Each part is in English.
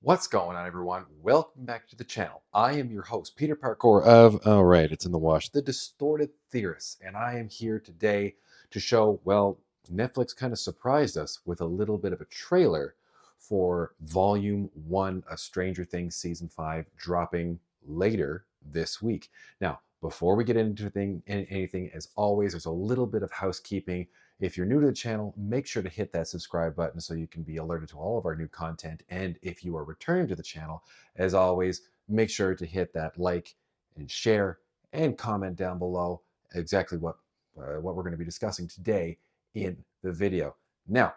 What's going on, everyone? Welcome back to the channel. I am your host, Peter Parkour of, oh, right, it's in the wash, the Distorted Theorists, and I am here today to show, well, Netflix kind of surprised us with a little bit of a trailer for Volume 1 of Stranger Things Season 5 dropping later this week. Now, before we get into anything, as always, there's a little bit of housekeeping. If you're new to the channel, make sure to hit that subscribe button so you can be alerted to all of our new content. And if you are returning to the channel, as always, make sure to hit that like and share and comment down below exactly what we're going to be discussing today in the video. Now,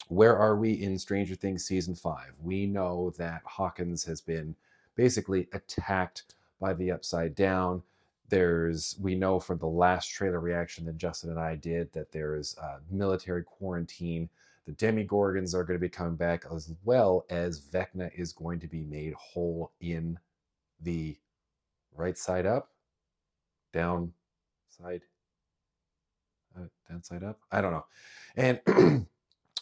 where are we in Stranger Things Season 5? We know that Hawkins has been basically attacked by the Upside Down. We know from the last trailer reaction that Justin and I did that there is military quarantine. The Demigorgons are going to be coming back, as well as Vecna is going to be made whole in the right side up, down side, downside up. I don't know. And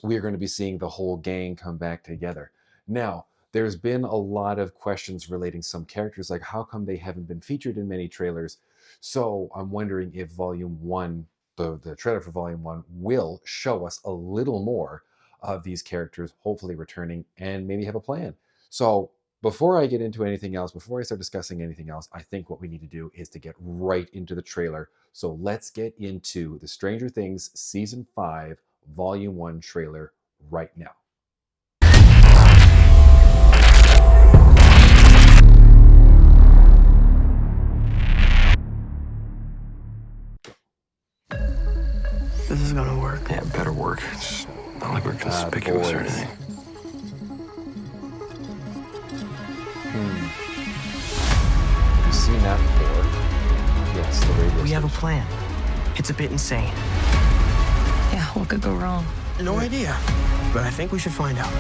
we are going to be seeing the whole gang come back together. Now, there's been a lot of questions relating some characters, like how come they haven't been featured in many trailers? So I'm wondering if Volume 1, the trailer for Volume 1, will show us a little more of these characters, hopefully returning, and maybe have a plan. So before I get into anything else, before I start discussing anything else, I think what we need to do is to get right into the trailer. So let's get into the Stranger Things Season 5 Volume 1 trailer right now. This is gonna work. Yeah, it better work. It's not like we're conspicuous or anything. You've seen that before. Yes, the radio We have a station. plan. It's a bit insane. Yeah, what could go wrong? No idea, but I think we should find out.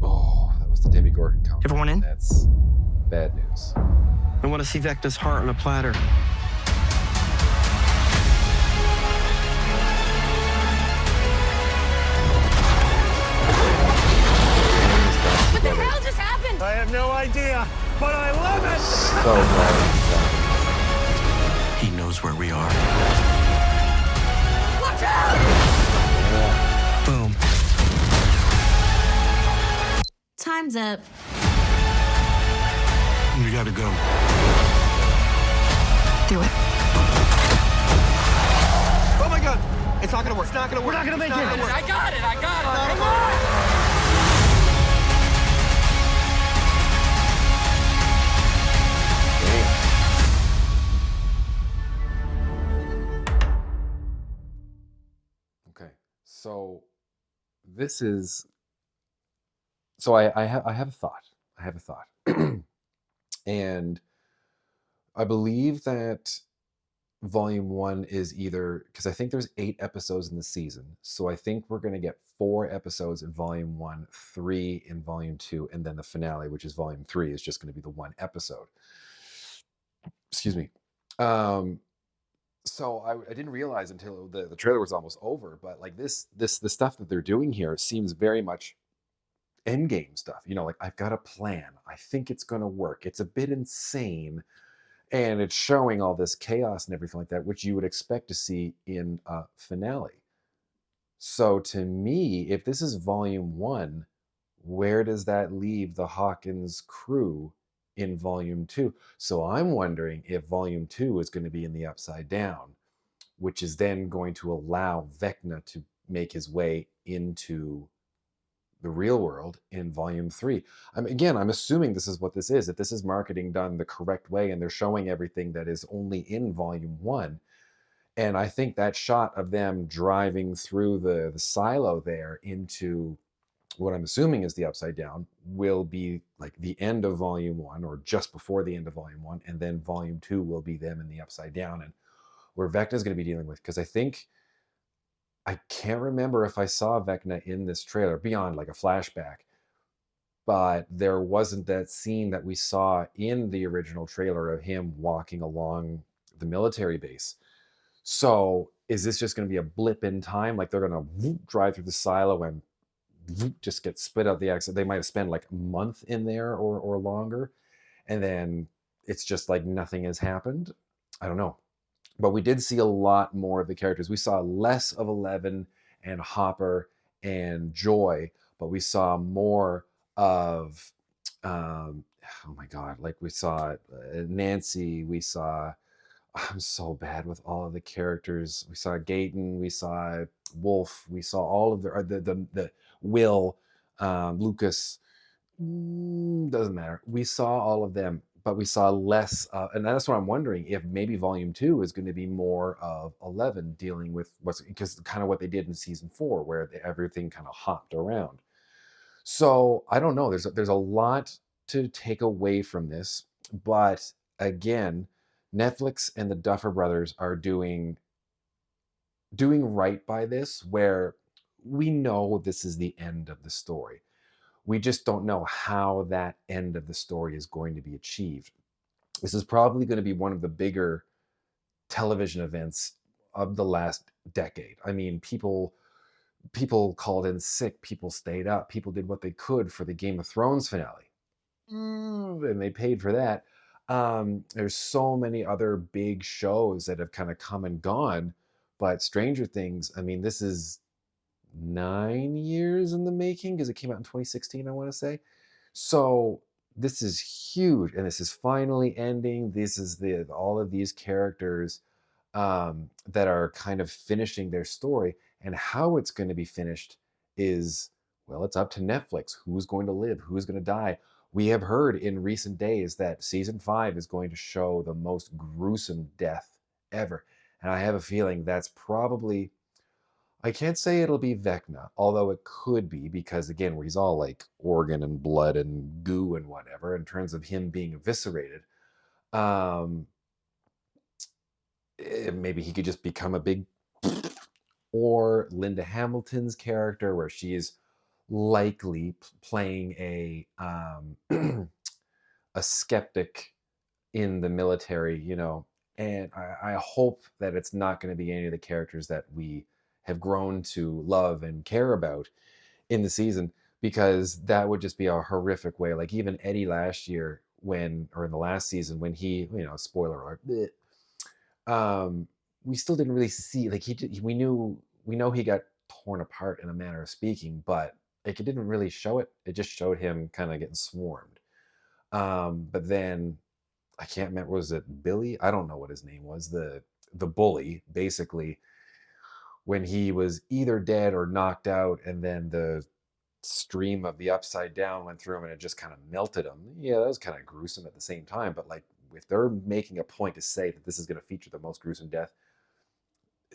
Oh, that was the Demigorgon coming. Everyone in? That's bad news. I want to see Vecna's heart on a platter. What the hell just happened? I have no idea, but I love it! So glad. He knows where we are. Watch out! Boom. Time's up. We gotta go. Do it. Oh my god! It's not gonna work. It's not gonna work. We're not gonna make it. I got it. Come on! Okay, so this is. So I have a thought. I have a thought, and I believe that Volume 1 is either, because I think there's 8 episodes in the season, so I think we're going to get 4 episodes in Volume 1, 3 in Volume 2, and then the finale, which is Volume 3, is just going to be the 1 episode. Excuse me. So I didn't realize until the trailer was almost over, but like the stuff that they're doing here seems very much endgame stuff. You know, like, I've got a plan. I think it's going to work. It's a bit insane. And it's showing all this chaos and everything like that, which you would expect to see in a finale. So to me, if this is Volume 1, where does that leave the Hawkins crew in Volume 2? So I'm wondering if Volume 2 is going to be in the Upside Down, which is then going to allow Vecna to make his way into the real world in Volume 3. I'm assuming this is what this is, that this is marketing done the correct way, and they're showing everything that is only in Volume 1. And I think that shot of them driving through the silo there into what I'm assuming is the Upside Down will be like the end of Volume 1, or just before the end of Volume 1, and then Volume 2 will be them in the Upside Down, and where Vecna's going to be dealing with, because I can't remember if I saw Vecna in this trailer beyond like a flashback, but there wasn't that scene that we saw in the original trailer of him walking along the military base. So is this just going to be a blip in time? Like they're going to drive through the silo and just get spit out the exit. They might have spent like a month in there or longer, and then it's just like nothing has happened. I don't know. But we did see a lot more of the characters. We saw less of Eleven and Hopper and Joy, but we saw more of, oh my God, like we saw Nancy, we saw, I'm so bad with all of the characters. We saw Gaten, we saw Wolf, we saw all of the Will, Lucas, doesn't matter. We saw all of them, but we saw less, and that's what I'm wondering if maybe Volume 2 is going to be more of 11 dealing with because kind of what they did in Season 4, where everything kind of hopped around. So I don't know. There's a lot to take away from this, but again, Netflix and the Duffer Brothers are doing right by this, where we know this is the end of the story. We just don't know how that end of the story is going to be achieved. This is probably going to be one of the bigger television events of the last decade. I mean, people called in sick, people stayed up, people did what they could for the Game of Thrones finale. And they paid for that. There's so many other big shows that have kind of come and gone, but Stranger Things, I mean, this is 9 years in the making because it came out in 2016, I want to say. So this is huge, and this is finally ending. This is all of these characters that are kind of finishing their story, and how it's going to be finished is, well, it's up to Netflix. Who's going to live? Who's going to die? We have heard in recent days that Season 5 is going to show the most gruesome death ever, and I have a feeling that's probably, I can't say it'll be Vecna, although it could be, because again, where he's all like organ and blood and goo and whatever, in terms of him being eviscerated. Maybe he could just become a big, or Linda Hamilton's character, where she is likely playing a a skeptic in the military, and I hope that it's not going to be any of the characters that we have grown to love and care about in the season, because that would just be a horrific way. Like even Eddie last year, in the last season, when he, spoiler alert, we still didn't really see, like we know he got torn apart in a manner of speaking, but like it didn't really show it. It just showed him kind of getting swarmed. But then I can't remember, was it Billy? I don't know what his name was. The bully, basically, when he was either dead or knocked out, and then the stream of the upside down went through him and it just kind of melted him. Yeah, that was kind of gruesome at the same time. But like, if they're making a point to say that this is going to feature the most gruesome death,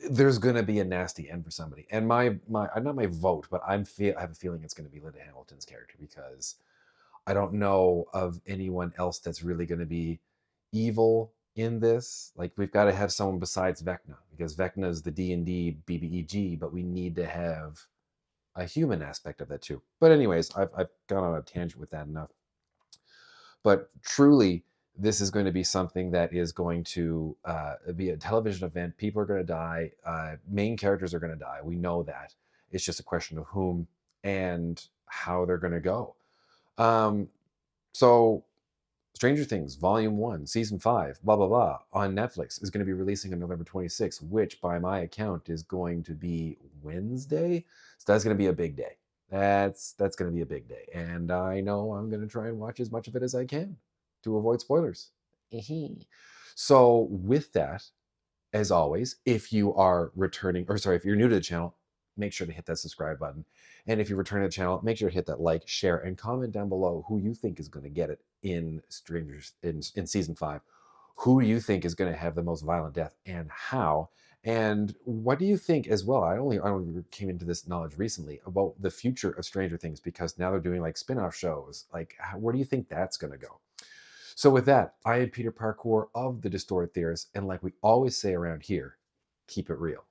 there's going to be a nasty end for somebody. And my not my vote, but I have a feeling it's going to be Linda Hamilton's character, because I don't know of anyone else that's really going to be evil in this. Like, we've got to have someone besides Vecna, because Vecna is the D&D BBEG, but we need to have a human aspect of that too. But anyways, I've gone on a tangent with that enough. But truly, this is going to be something that is going to be a television event. People are going to die. Main characters are going to die. We know that. It's just a question of whom and how they're going to go. So Stranger Things, Volume 1, Season 5, blah, blah, blah, on Netflix is going to be releasing on November 26th, which by my account is going to be Wednesday. So that's going to be a big day. That's going to be a big day. And I know I'm going to try and watch as much of it as I can to avoid spoilers. So with that, as always, if you are if you're new to the channel, make sure to hit that subscribe button. And if you return to the channel, make sure to hit that like, share, and comment down below who you think is going to get it in Season 5. Who do you think is going to have the most violent death, and how? And what do you think as well? I only came into this knowledge recently about the future of Stranger Things, because now they're doing like spin-off shows. Like, where do you think that's going to go? So with that, I am Peter Parkour of the Distorted Theorists, and like we always say around here, keep it real.